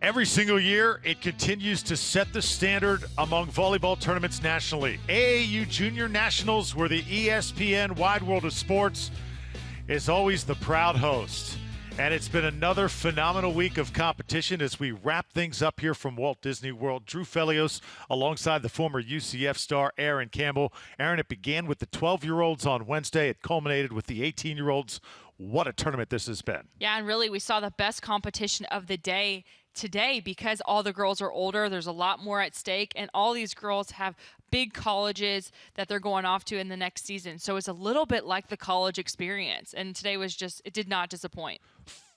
Every single year, it continues to set the standard among volleyball tournaments nationally. AAU Junior Nationals, where the ESPN Wide World of Sports is always the proud host. And it's been another phenomenal week of competition as we wrap things up here from Walt Disney World. Drew Felios alongside the former UCF star Aaron Campbell. Aaron, it began with the 12-year-olds on Wednesday. It culminated with the 18-year-olds. What a tournament this has been. Yeah, and really we saw the best competition of the day today because all the girls are older. There's a lot more at stake, and all these girls have big colleges that they're going off to in the next season. So it's a little bit like the college experience, and today was just, it did not disappoint.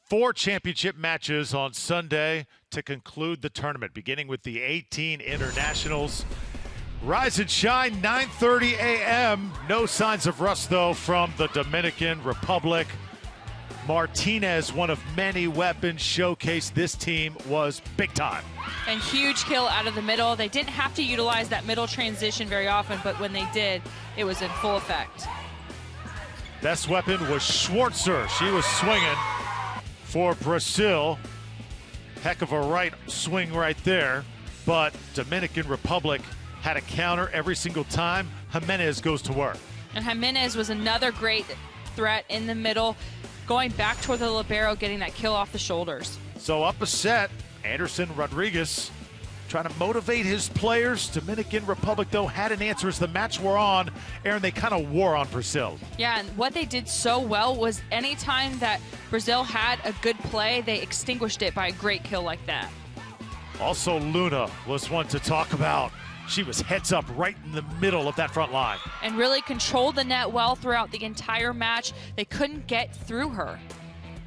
4 championship matches on Sunday to conclude the tournament, beginning with the 18 internationals. Rise and shine, 9:30 a.m. No signs of rust, though, from the Dominican Republic. Martinez, one of many weapons showcased. This team was big time. And huge kill out of the middle. They didn't have to utilize that middle transition very often, but when they did, it was in full effect. Best weapon was Schwartzer. She was swinging for Brazil. Heck of a right swing right there, but Dominican Republic had a counter every single time. Jimenez goes to work. And Jimenez was another great threat in the middle, going back toward the libero, getting that kill off the shoulders. So up a set, Anderson Rodriguez trying to motivate his players. Dominican Republic, though, had an answer as the match wore on. Aaron, they kind of wore on Brazil. Yeah, and what they did so well was anytime that Brazil had a good play, they extinguished it by a great kill like that. Also, Luna was one to talk about. She was heads up right in the middle of that front line. And really controlled the net well throughout the entire match. They couldn't get through her.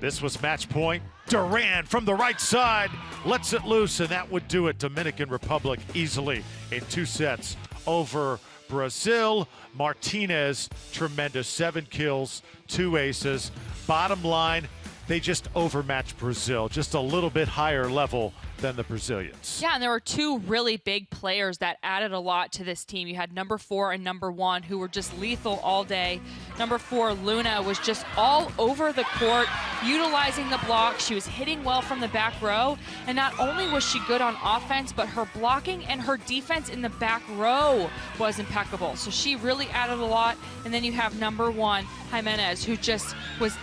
This was match point. Duran from the right side lets it loose, and that would do it. Dominican Republic easily in 2 sets over Brazil. Martinez, tremendous. 7 kills, 2 aces. Bottom line, they just overmatched Brazil, just a little bit higher level than the Brazilians. Yeah, and there were 2 really big players that added a lot to this team. You had number 4 and number 1 who were just lethal all day. Number 4, Luna, was just all over the court, utilizing the block. She was hitting well from the back row, and not only was she good on offense, but her blocking and her defense in the back row was impeccable. So she really added a lot. And then you have number 1, Jimenez, who just was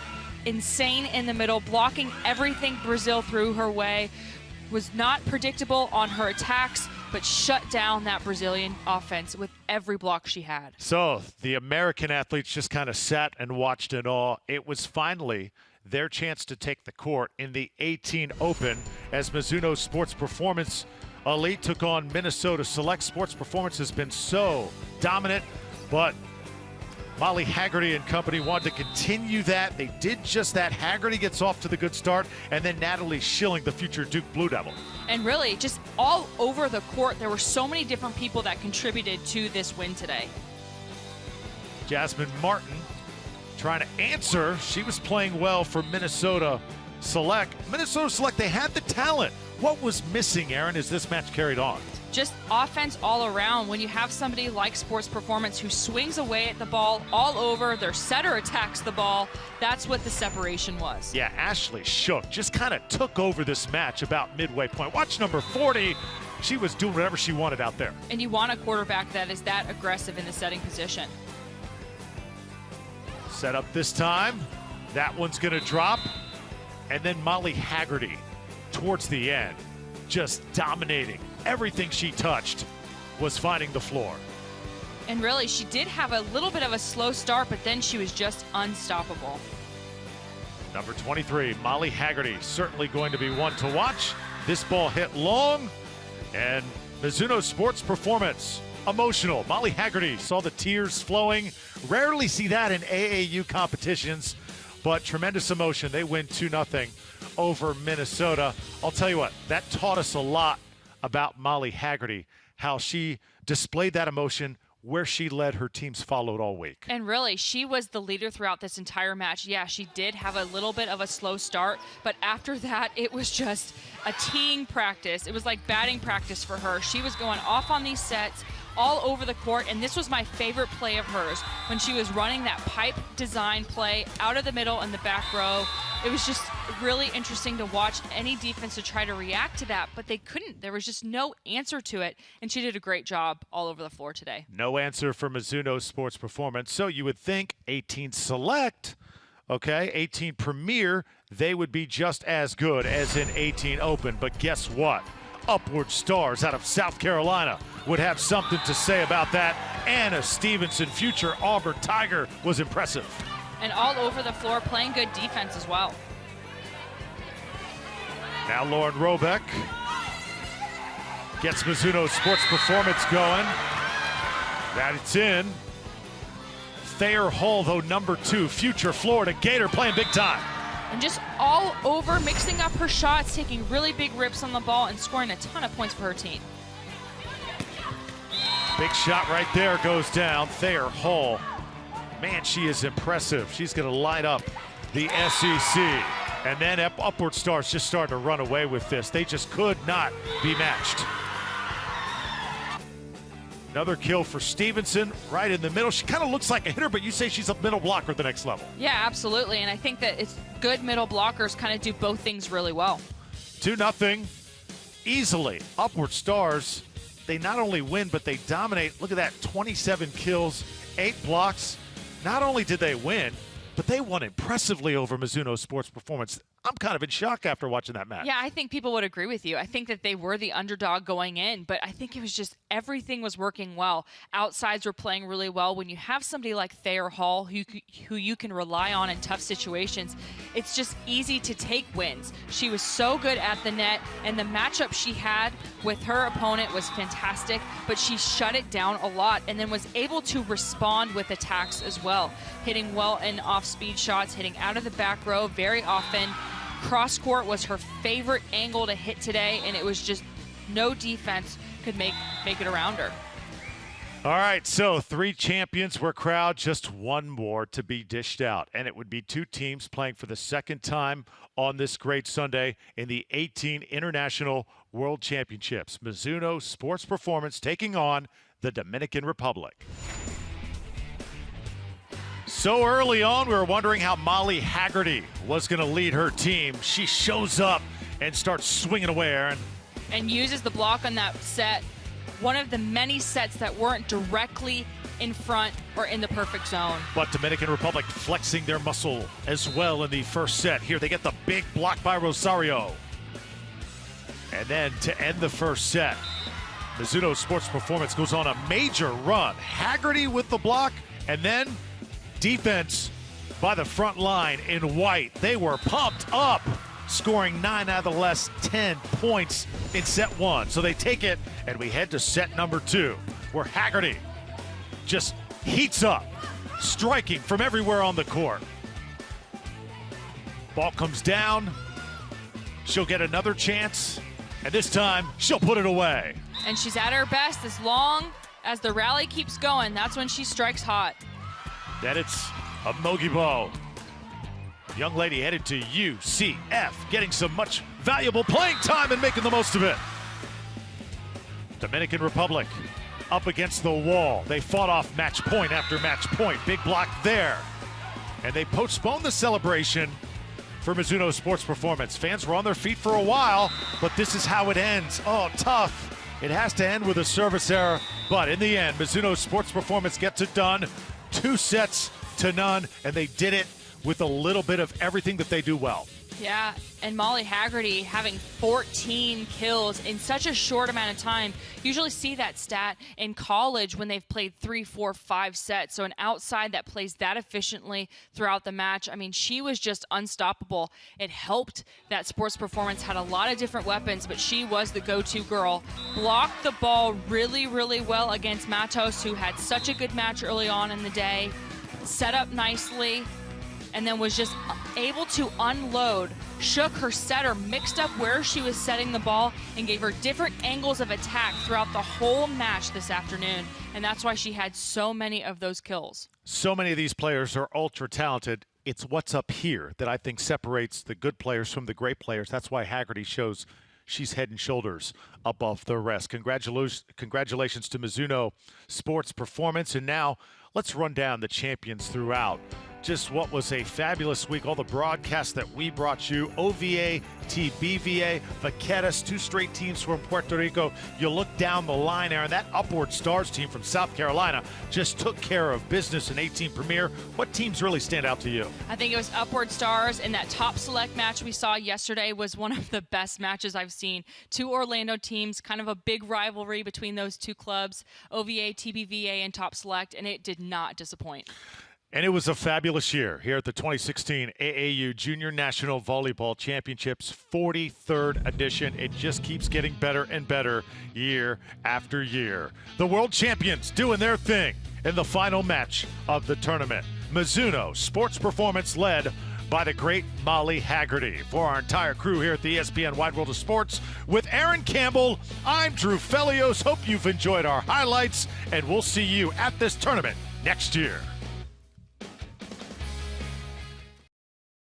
insane in the middle, blocking everything Brazil threw her way. Was not predictable on her attacks, but shut down that Brazilian offense with every block she had. So the American athletes just kind of sat and watched in awe. It was finally their chance to take the court in the 18 Open as Mizuno Sports Performance Elite took on Minnesota Select. Sports Performance has been so dominant, but Molly Haggerty and company wanted to continue that. They did just that. Haggerty gets off to the good start, and then Natalie Schilling, the future Duke Blue Devil. And really, just all over the court, there were so many different people that contributed to this win today. Jasmine Martin trying to answer. She was playing well for Minnesota Select. Minnesota Select, they had the talent. What was missing, Aaron, as this match carried on? Just offense all around. When you have somebody like Sports Performance who swings away at the ball all over, their setter attacks the ball, that's what the separation was. Yeah, Ashley Shook just kind of took over this match about midway point. Watch number 40. She was doing whatever she wanted out there. And you want a quarterback that is that aggressive in the setting position. Set up this time. That one's going to drop. And then Molly Haggerty towards the end, just dominating. Everything she touched was finding the floor. And really, she did have a little bit of a slow start, but then she was just unstoppable. Number 23, Molly Haggerty, certainly going to be one to watch. This ball hit long, and Mizuno Sports Performance, emotional. Molly Haggerty saw the tears flowing. Rarely see that in AAU competitions, but tremendous emotion. They win 2-0 over Minnesota. I'll tell you what, that taught us a lot about Molly Haggerty, how she displayed that emotion, where she led, her teams followed all week. And really, she was the leader throughout this entire match. Yeah, she did have a little bit of a slow start, but after that, it was just a teeing practice. It was like batting practice for her. She was going off on these sets, all over the court, and this was my favorite play of hers, when she was running that pipe design play out of the middle and the back row. It was just really interesting to watch any defense to try to react to that, but they couldn't. There was just no answer to it, and she did a great job all over the floor today. No answer for Mizuno Sports Performance. So you would think 18 Select, okay, 18 Premier, they would be just as good as in 18 Open. But guess what? Upward Stars out of South Carolina would have something to say about that. Anna Stevenson, future Auburn Tiger, was impressive. And all over the floor, playing good defense as well. Now Lauren Robeck gets Mizuno Sports Performance going. That's in. Thayer Hull, though, number 2, future Florida Gator, playing big time. And just all over, mixing up her shots, taking really big rips on the ball, and scoring a ton of points for her team. Big shot right there goes down. Thayer Hull. Man, she is impressive. She's going to light up the SEC. And then Upward Stars just starting to run away with this. They just could not be matched. Another kill for Stevenson right in the middle. She kind of looks like a hitter, but you say she's a middle blocker at the next level. Yeah, absolutely. And I think that it's good middle blockers kind of do both things really well. 2-0 easily. Upward Stars, they not only win, but they dominate. Look at that, 27 kills, 8 blocks. Not only did they win, but they won impressively over Mizuno Sports Performance. I'm kind of in shock after watching that match. Yeah, I think people would agree with you. I think that they were the underdog going in, but I think it was just everything was working well. Outsides were playing really well. When you have somebody like Thayer Hull who you can rely on in tough situations, it's just easy to take wins. She was so good at the net, and the matchup she had with her opponent was fantastic, but she shut it down a lot and then was able to respond with attacks as well, hitting well and off-speed shots, hitting out of the back row very often. Cross court was her favorite angle to hit today, and it was just no defense could make it around her. All right, so 3 champions were crowned, just one more to be dished out. And it would be 2 teams playing for the second time on this great Sunday in the 18 International World Championships. Mizuno Sports Performance taking on the Dominican Republic. So early on, we were wondering how Molly Haggerty was going to lead her team. She shows up and starts swinging away, Aaron. And uses the block on that set. One of the many sets that weren't directly in front or in the perfect zone. But Dominican Republic flexing their muscle as well in the first set. Here they get the big block by Rosario. And then to end the first set, Mizuno Sports Performance goes on a major run. Haggerty with the block, and then defense by the front line in white. They were pumped up, scoring 9 out of the last 10 points in set 1. So they take it, and we head to set number 2, where Haggerty just heats up, striking from everywhere on the court. Ball comes down. She'll get another chance, and this time she'll put it away. And she's at her best as long as the rally keeps going. That's when she strikes hot. Then it's a Mogi Bow. Young lady headed to UCF, getting some much valuable playing time and making the most of it. Dominican Republic up against the wall. They fought off match point after match point. Big block there. And they postponed the celebration for Mizuno Sports Performance. Fans were on their feet for a while, but this is how it ends. Oh, tough. It has to end with a service error, but in the end, Mizuno Sports Performance gets it done. 2-0, and they did it with a little bit of everything that they do well. Yeah, and Molly Haggerty having 14 kills in such a short amount of time. You usually see that stat in college when they've played 3, 4, 5 sets. So an outside that plays that efficiently throughout the match. I mean, she was just unstoppable. It helped that Sports Performance had a lot of different weapons, but she was the go-to girl. Blocked the ball really, really well against Matos, who had such a good match early on in the day. Set up nicely, and then was just able to unload, shook her setter, mixed up where she was setting the ball, and gave her different angles of attack throughout the whole match this afternoon. And that's why she had so many of those kills. So many of these players are ultra talented. It's what's up here that I think separates the good players from the great players. That's why Haggerty shows she's head and shoulders above the rest. Congratulations to Mizuno Sports Performance. And now let's run down the champions throughout just what was a fabulous week. All the broadcasts that we brought you, OVA, TBVA, Vaqueras, 2 straight teams from Puerto Rico. You look down the line, Aaron, that Upward Stars team from South Carolina just took care of business in 18 Premier. What teams really stand out to you? I think it was Upward Stars, and that top select match we saw yesterday was one of the best matches I've seen. 2 Orlando teams, kind of a big rivalry between those 2 clubs, OVA, TBVA, and top select, and it did not disappoint. And it was a fabulous year here at the 2016 AAU Junior National Volleyball Championships 43rd edition. It just keeps getting better and better year after year. The world champions doing their thing in the final match of the tournament. Mizuno Sports Performance led by the great Molly Haggerty. For our entire crew here at the ESPN Wide World of Sports, with Aaron Campbell, I'm Drew Felios. Hope you've enjoyed our highlights, and we'll see you at this tournament next year.